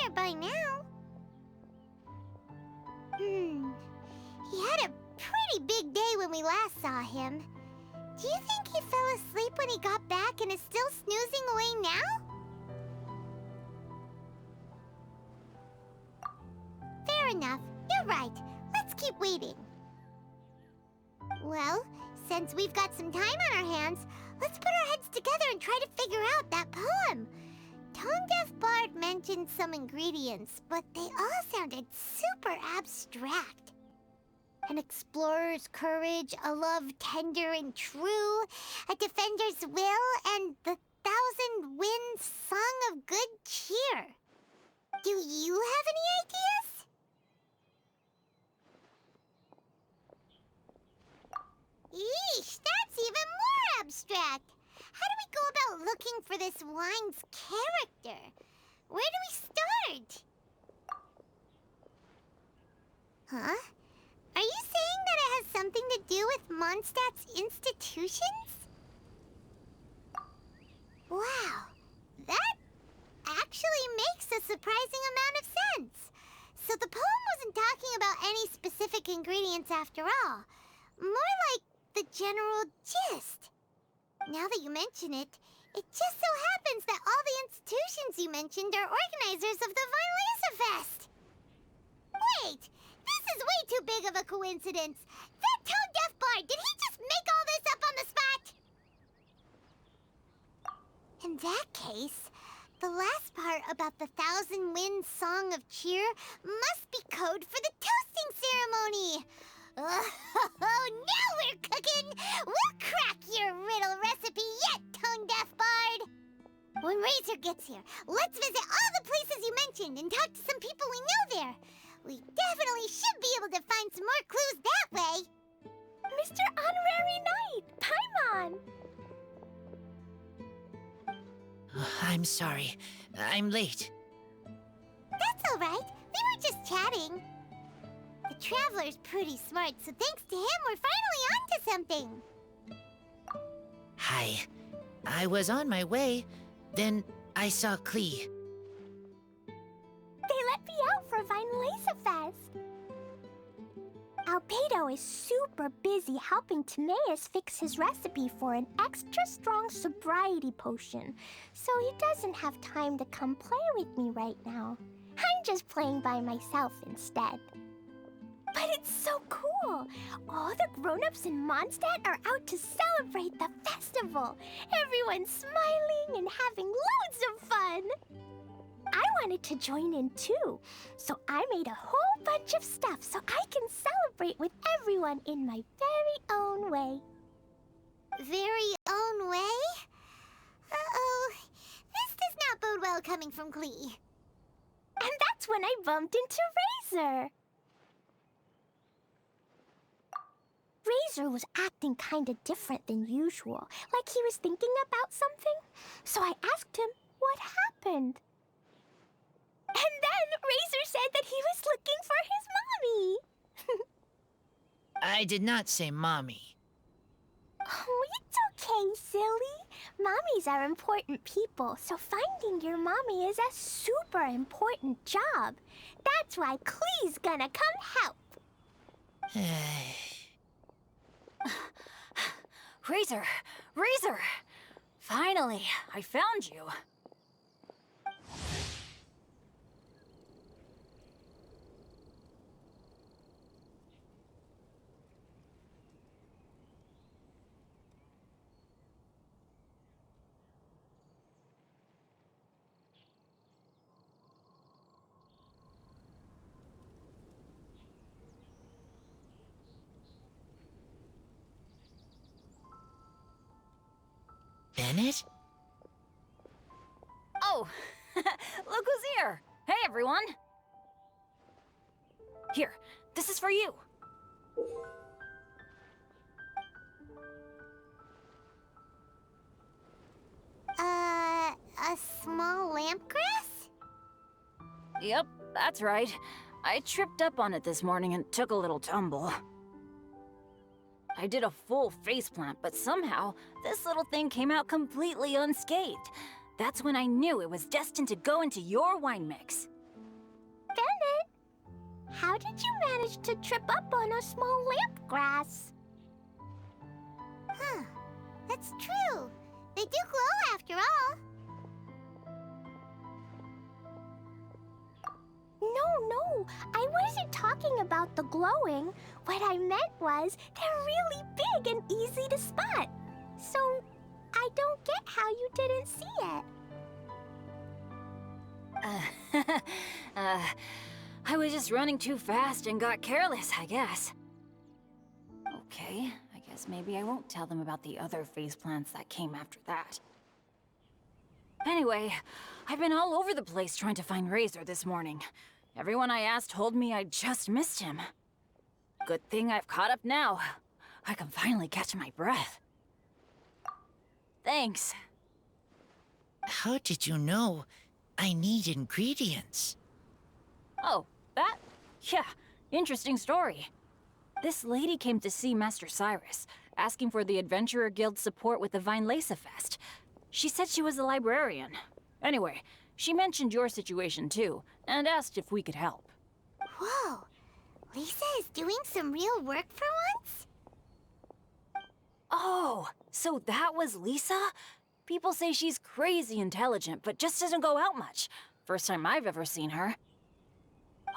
there by now. He had a pretty big day when we last saw him. Do you think he fell asleep when he got back and is still snoozing away now? Fair enough. You're right. Let's keep waiting. Well, since we've got some time on our hands, let's put our heads together and try to figure out that poem. Tone-deaf Bard mentioned some ingredients, but they all sounded super abstract. An explorer's courage, a love tender and true, a defender's will, and the thousand winds song of good cheer. Do you have any ideas? Eesh, that's even more abstract. How do we go about looking for this wine's character? Where do we start? Huh? Are you saying that it has something to do with Mondstadt's institutions? Wow, that actually makes a surprising amount of sense. So the poem wasn't talking about any specific ingredients after all. More like the general gist. Now that you mention it, it just so happens that all the institutions you mentioned are organizers of the Vine Laser Fest. Wait! This is way too big of a coincidence. That tone-deaf bard, did he just make all this up on the spot? In that case, the last part about the Thousand Winds Song of Cheer must be code for the toasting ceremony. Oh, now we're cooking! We'll crack your riddle recipe yet, tone-deaf bard! When Razor gets here, let's visit all the places you mentioned and talk to some people we know there. We definitely should be able to find some more clues that way. Mr. Honorary Knight, Paimon! I'm sorry. I'm late. That's all right. We were just chatting. The Traveler's pretty smart, so thanks to him, we're finally onto something. Hi. I was on my way. Then I saw Klee. They let me out for Vine Laser Fest. Albedo is super busy helping Timaeus fix his recipe for an extra strong sobriety potion, so he doesn't have time to come play with me right now. I'm just playing by myself instead. But it's so cool! All the grown-ups in Mondstadt are out to celebrate the festival. Everyone's smiling and having loads of fun. I wanted to join in too, so I made a whole bunch of stuff so I can celebrate with everyone in my very own way. Very own way? Uh-oh. This does not bode well coming from Klee. And that's when I bumped into Razor. Razor was acting kinda different than usual, like he was thinking about something. So I asked him what happened. And then Razor said that he was looking for his mommy. I did not say mommy. Oh, it's okay, silly. Mommies are important people, so finding your mommy is a super important job. That's why Klee's gonna come help. Razor! Razor! Finally, I found you. Bennett? Oh, look who's here! Hey, everyone! Here, this is for you. A small lampgrass? Yep, that's right. I tripped up on it this morning and took a little tumble. I did a full faceplant, but somehow, this little thing came out completely unscathed. That's when I knew it was destined to go into your wine mix. Bennett, how did you manage to trip up on a small lamp grass? Huh. That's true. They do glow after all. No, I wasn't talking about the glowing. What I meant was they're really big and easy to spot. So, I don't get how you didn't see it. I was just running too fast and got careless, I guess. Okay, I guess maybe I won't tell them about the other faceplants that came after that. Anyway, I've been all over the place trying to find Razor this morning. Everyone I asked told me I just missed him. Good thing I've caught up now. I can finally catch my breath. Thanks. How did you know I need ingredients? Oh, that? Yeah, interesting story. This lady came to see Master Cyrus, asking for the Adventurer Guild's support with the Vine Lesa Fest. She said she was a librarian. Anyway, she mentioned your situation too, and asked if we could help. Whoa. Lisa is doing some real work for once? Oh, so that was Lisa? People say she's crazy intelligent, but just doesn't go out much. First time I've ever seen her.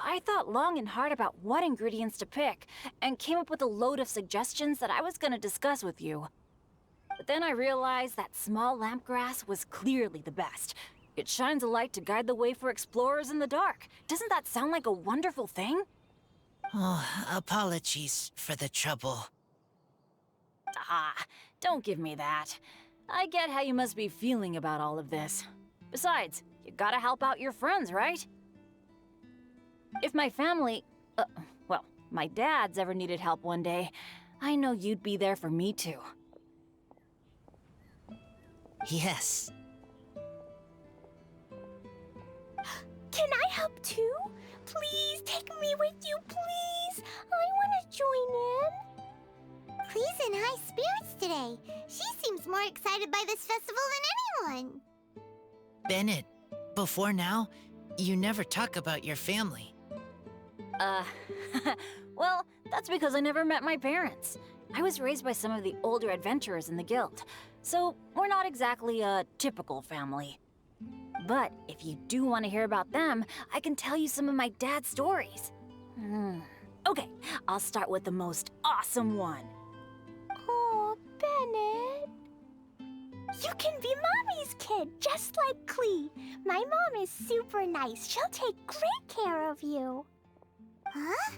I thought long and hard about what ingredients to pick, and came up with a load of suggestions that I was gonna discuss with you. But then I realized that small lampgrass was clearly the best. It shines a light to guide the way for explorers in the dark. Doesn't that sound like a wonderful thing? Oh, apologies for the trouble. Ah, don't give me that. I get how you must be feeling about all of this. Besides, you gotta help out your friends, right? If my family, well, my dad's ever needed help one day, I know you'd be there for me too. Yes. Can I help too? Please take me with you, please. I want to join in. Clee's in high spirits today. She seems more excited by this festival than anyone. Bennett, before now, you never talk about your family. Well, that's because I never met my parents. I was raised by some of the older adventurers in the guild, so we're not exactly a typical family. But if you do want to hear about them, I can tell you some of my dad's stories. Okay, I'll start with the most awesome one. Oh, Bennett. You can be Mommy's kid, just like Clee. My mom is super nice. She'll take great care of you. Huh?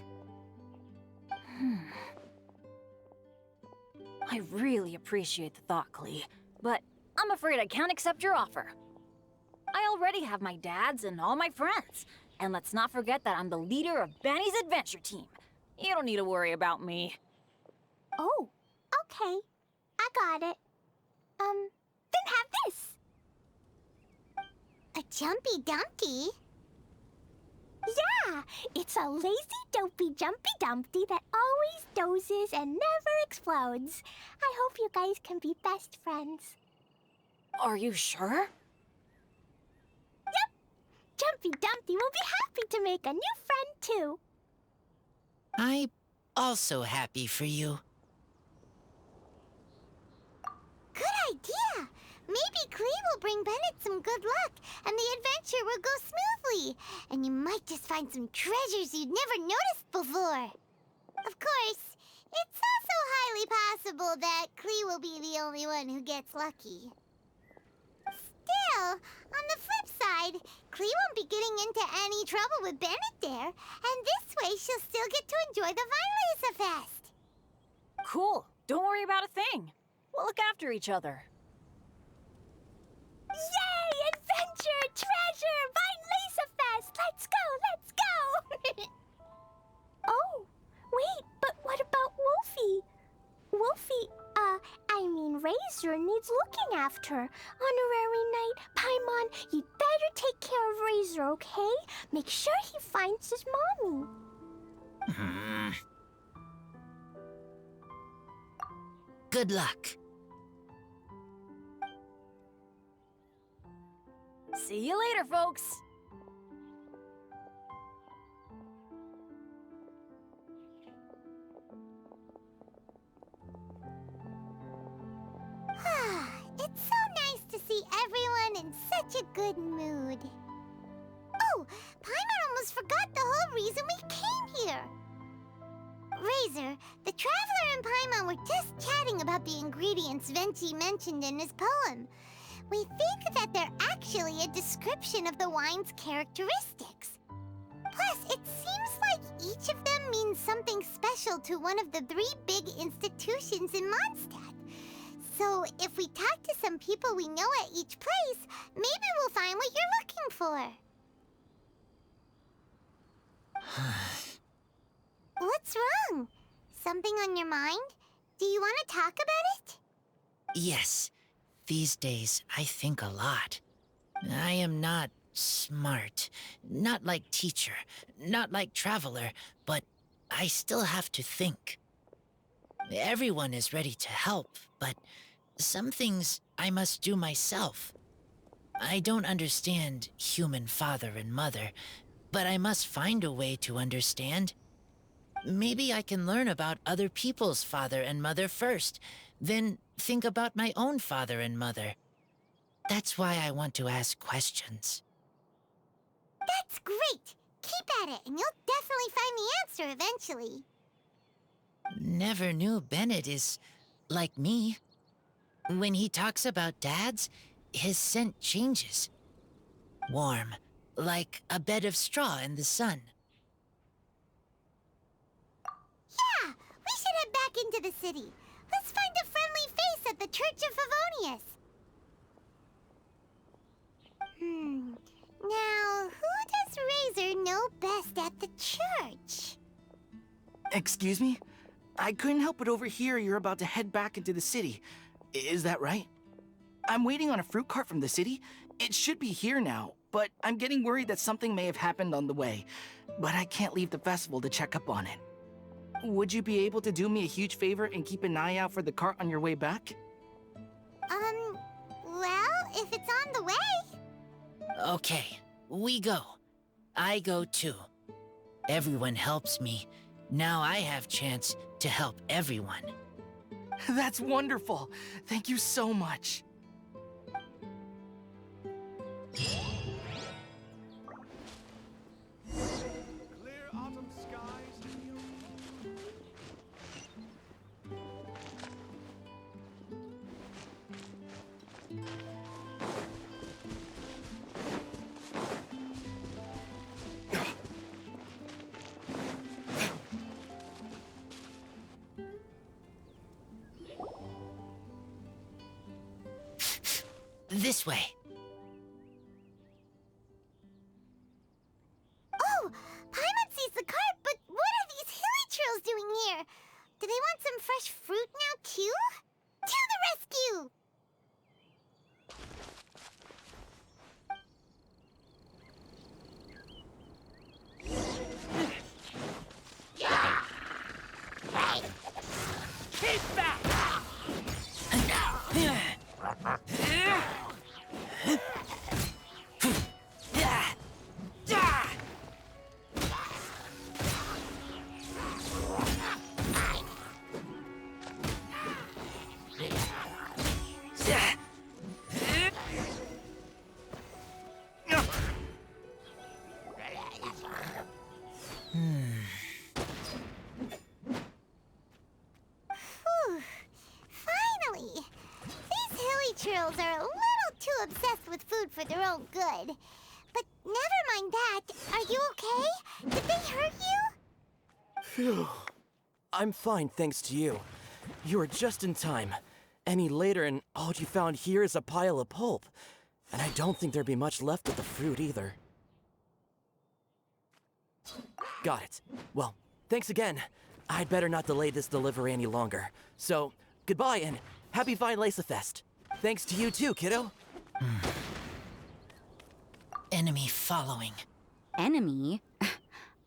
I really appreciate the thought, Clee, but I'm afraid I can't accept your offer. I already have my dad's and all my friends. And let's not forget that I'm the leader of Benny's adventure team. You don't need to worry about me. Oh, okay. I got it. Then have this. A Jumpy Dumpty? Yeah, it's a lazy, dopey, jumpy dumpty that always dozes and never explodes. I hope you guys can be best friends. Are you sure? Yep, Jumpy Dumpty will be happy to make a new friend too. I'm also happy for you. Good idea! Maybe Clee will bring Bennett some good luck, and the adventure will go smoothly. And you might just find some treasures you'd never noticed before. Of course, it's also highly possible that Clee will be the only one who gets lucky. Still, on the flip side, Clee won't be getting into any trouble with Bennett there, and this way she'll still get to enjoy the Vine Lesa Fest. Cool. Don't worry about a thing. We'll look after each other. Yay! Adventure! Treasure! Vine Lesa Fest! Let's go! Oh, wait, but what about Wolfie? Wolfie, Razor needs looking after. Honorary Knight, Paimon, you'd better take care of Razor, okay? Make sure he finds his mommy. Good luck. See you later, folks. good mood. Oh, Paimon almost forgot the whole reason we came here. Razor, the Traveler and Paimon were just chatting about the ingredients Venti mentioned in his poem. We think that they're actually a description of the wine's characteristics. Plus, it seems like each of them means something special to one of the 3 big institutions in Mondstadt. So, if we talk to some people we know at each place, maybe we'll find what you're looking for. What's wrong? Something on your mind? Do you want to talk about it? Yes, these days I think a lot. I am not smart, not like teacher, not like traveler, but I still have to think. Everyone is ready to help, but some things I must do myself. I don't understand human father and mother, but I must find a way to understand. Maybe I can learn about other people's father and mother first, then think about my own father and mother. That's why I want to ask questions. That's great! Keep at it, and you'll definitely find the answer eventually. Never knew Bennett is like me. When he talks about dads, his scent changes. Warm, like a bed of straw in the sun. Yeah, we should head back into the city. Let's find a friendly face at the Church of Favonius. Now, who does Razor know best at the church? Excuse me? I couldn't help but overhear you're about to head back into the city. Is that right? I'm waiting on a fruit cart from the city. It should be here now, but I'm getting worried that something may have happened on the way. But I can't leave the festival to check up on it. Would you be able to do me a huge favor and keep an eye out for the cart on your way back? Well, if it's on the way. Okay, we go. I go too. Everyone helps me. Now I have chance to help everyone. That's wonderful. Thank you so much. Clear autumn skies and your This way. Oh, Paimon sees the cart, but what are these hilly trails doing here? Do they want some fresh fruit now, too? To the rescue! Keep back! Whew. Finally! These hilly trails are a little too obsessed with food for their own good. But never mind that. Are you okay? Did they hurt you? Phew. I'm fine, thanks to you. You were just in time. Any later and all you found here is a pile of pulp. And I don't think there'd be much left of the fruit either. Got it. Well, thanks again. I'd better not delay this delivery any longer. So, goodbye and happy Vine Fest. Thanks to you too, kiddo. Enemy following. Enemy?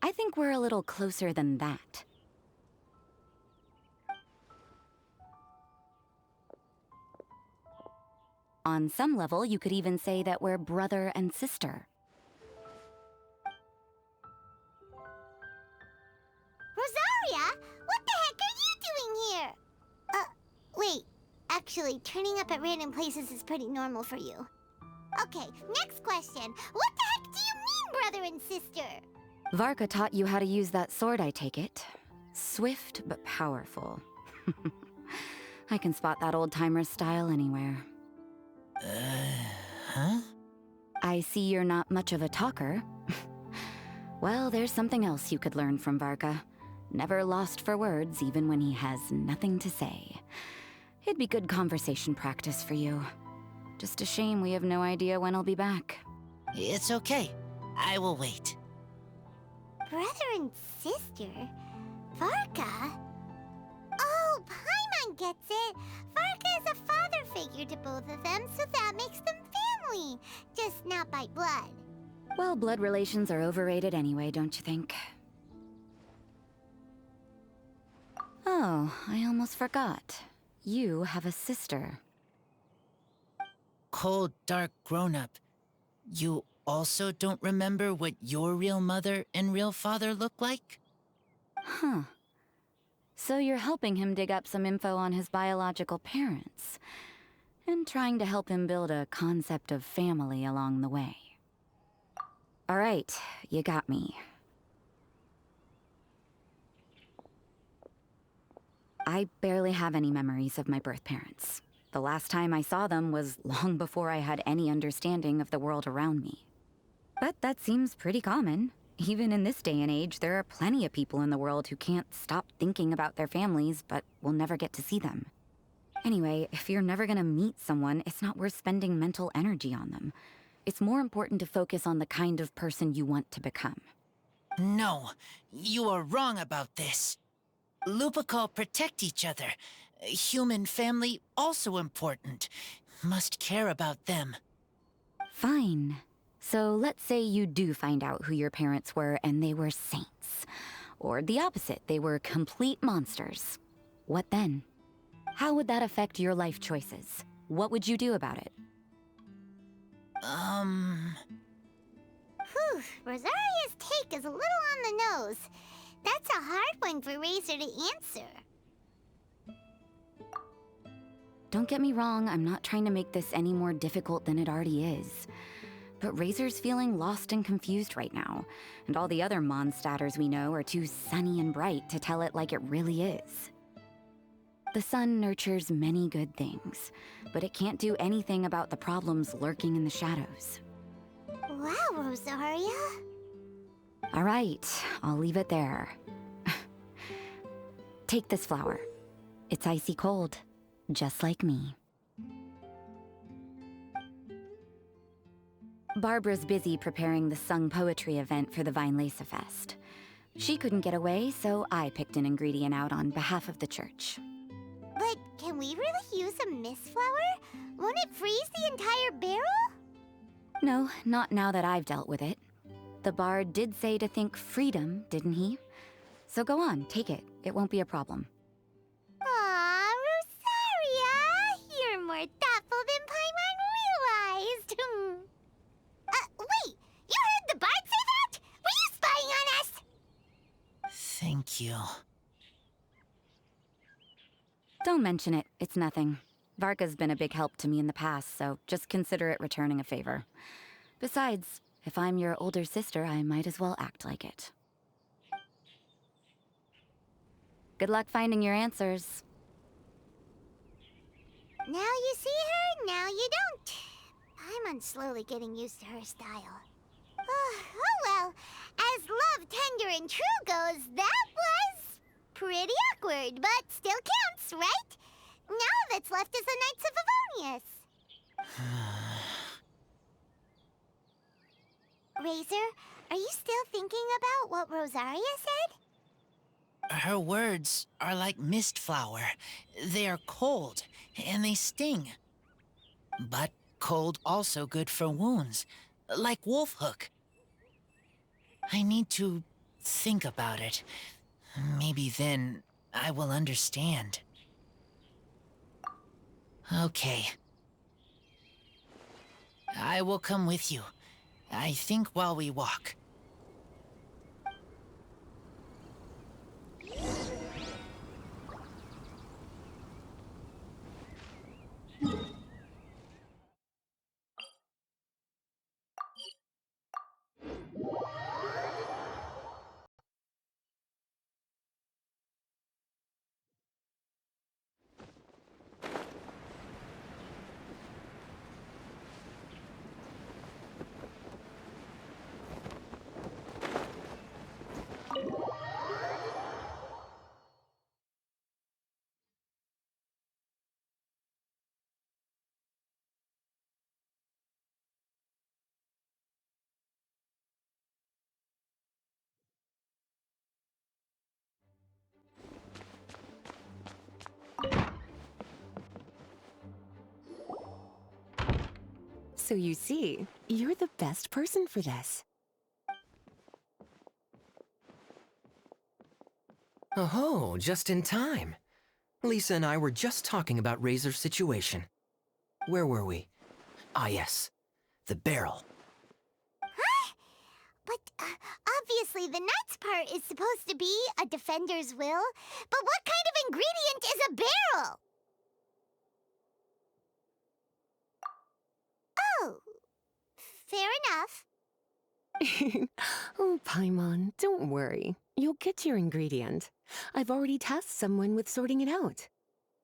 I think we're a little closer than that. On some level, you could even say that we're brother and sister. Rosaria? What the heck are you doing here? Wait. Actually, turning up at random places is pretty normal for you. Okay, Okay, next question. What the heck do you mean, brother and sister? Varka taught you how to use that sword, I take it. Swift but powerful. I can spot that old-timer's style anywhere. Huh? I see you're not much of a talker. Well, there's something else you could learn from Varka. Never lost for words, even when he has nothing to say. It'd be good conversation practice for you. Just a shame we have no idea when he'll be back. It's okay. I will wait. Brother and sister? Varka? Oh, Paimon gets it. Varka is a father figure to both of them, so that makes them family. Just not by blood. Well, blood relations are overrated anyway, don't you think? Oh, I almost forgot. You have a sister. Cold, dark grown-up. You also don't remember what your real mother and real father look like? Huh. So you're helping him dig up some info on his biological parents, and trying to help him build a concept of family along the way. All right, you got me. I barely have any memories of my birth parents. The last time I saw them was long before I had any understanding of the world around me. But that seems pretty common. Even in this day and age, there are plenty of people in the world who can't stop thinking about their families, but will never get to see them. Anyway, if you're never gonna meet someone, it's not worth spending mental energy on them. It's more important to focus on the kind of person you want to become. No, you are wrong about this. Lupical protect each other. Human family also important. Must care about them. Fine. So let's say you do find out who your parents were and they were saints. Or the opposite, they were complete monsters. What then? How would that affect your life choices? What would you do about it? Whew, Rosaria's take is a little on the nose. That's a hard one for Razor to answer. Don't get me wrong, I'm not trying to make this any more difficult than it already is. But Razor's feeling lost and confused right now, and all the other Mondstadters we know are too sunny and bright to tell it like it really is. The sun nurtures many good things, but it can't do anything about the problems lurking in the shadows. Wow, Rosaria. All right, I'll leave it there. Take this flower. It's icy cold, just like me. Barbara's busy preparing the sung poetry event for the Vinelesa Fest. She couldn't get away, so I picked an ingredient out on behalf of the church. But can we really use a mist flower? Won't it freeze the entire barrel? No, not now that I've dealt with it. The bard did say to think freedom, didn't he? So go on, take it. It won't be a problem. Aw, Rosaria! You're more thoughtful than Paimon realized. Wait! You heard the bard say that? Were you spying on us? Thank you. Don't mention it. It's nothing. Varka's been a big help to me in the past, so just consider it returning a favor. Besides, if I'm your older sister, I might as well act like it. Good luck finding your answers. Now you see her, now you don't. Paimon's slowly getting used to her style. Oh well, as love, tender, and true goes, that was pretty awkward, but still counts, right? Now that's left is the Knights of Favonius. Razor, are you still thinking about what Rosaria said? Her words are like mist flower. They are cold, and they sting. But cold also good for wounds, like wolfhook. I need to think about it. Maybe then I will understand. Okay. I will come with you. I think while we walk. So you see, you're the best person for this. Oh, just in time. Lisa and I were just talking about Razor's situation. Where were we? Ah, yes. The barrel. But obviously the nuts part is supposed to be a defender's will. But what kind of ingredient is a barrel? Oh, fair enough. Oh, Paimon, don't worry. You'll get your ingredient. I've already tasked someone with sorting it out.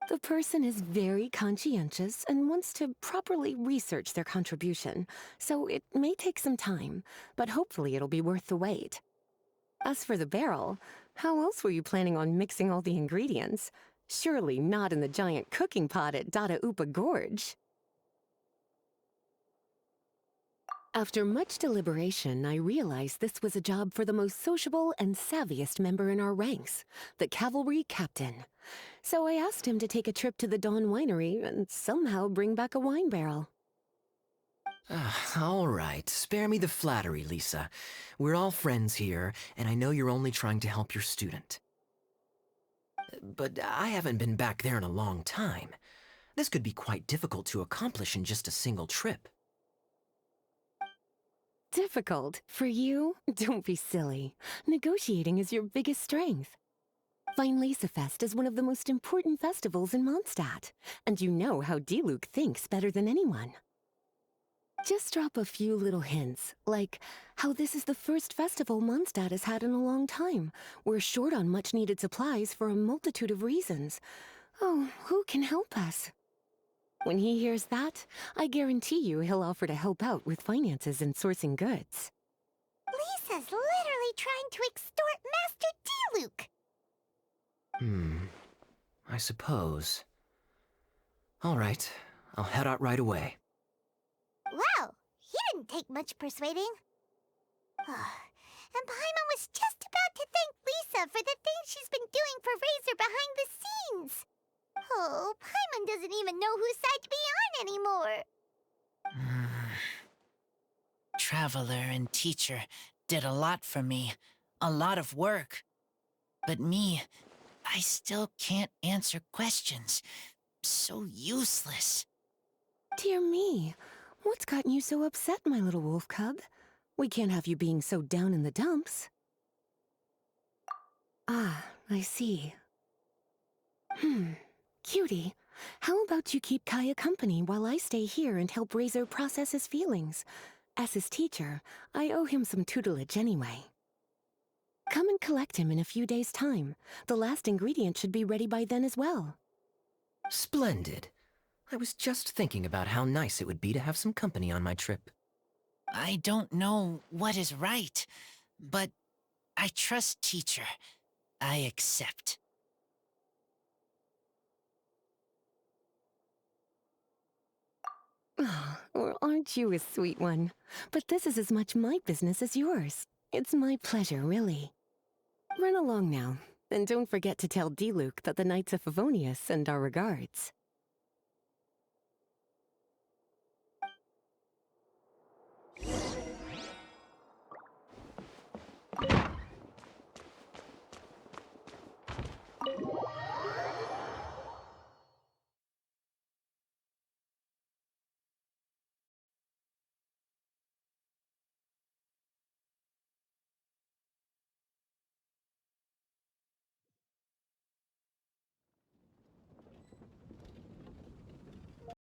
The person is very conscientious and wants to properly research their contribution, so it may take some time, but hopefully it'll be worth the wait. As for the barrel, how else were you planning on mixing all the ingredients? Surely not in the giant cooking pot at Dada Upa Gorge. After much deliberation, I realized this was a job for the most sociable and savviest member in our ranks, the cavalry captain. So I asked him to take a trip to the Dawn Winery and somehow bring back a wine barrel. All right, spare me the flattery, Lisa. We're all friends here, and I know you're only trying to help your student. But I haven't been back there in a long time. This could be quite difficult to accomplish in just a single trip. Difficult? For you? Don't be silly. Negotiating is your biggest strength. Lisa Fest is one of the most important festivals in Mondstadt, and you know how Diluc thinks better than anyone. Just drop a few little hints, like how this is the first festival Mondstadt has had in a long time. We're short on much-needed supplies for a multitude of reasons. Oh, who can help us? When he hears that, I guarantee you he'll offer to help out with finances and sourcing goods. Lisa's literally trying to extort Master Diluc. I suppose. All right, I'll head out right away. Wow, he didn't take much persuading. And Paimon was just about to thank Lisa for the things she's been doing for Razor behind the scenes. Oh, Paimon doesn't even know whose side to be on anymore. Traveler and teacher did a lot for me. A lot of work. But me, I still can't answer questions. So useless. Dear me, what's gotten you so upset, my little wolf cub? We can't have you being so down in the dumps. Ah, I see. Cutie, how about you keep Kaya company while I stay here and help Razor process his feelings? As his teacher, I owe him some tutelage anyway. Come and collect him in a few days' time. The last ingredient should be ready by then as well. Splendid. I was just thinking about how nice it would be to have some company on my trip. I don't know what is right, but I trust teacher. I accept. Well, aren't you a sweet one? But this is as much my business as yours. It's my pleasure, really. Run along now, and don't forget to tell Diluc that the Knights of Favonius send our regards.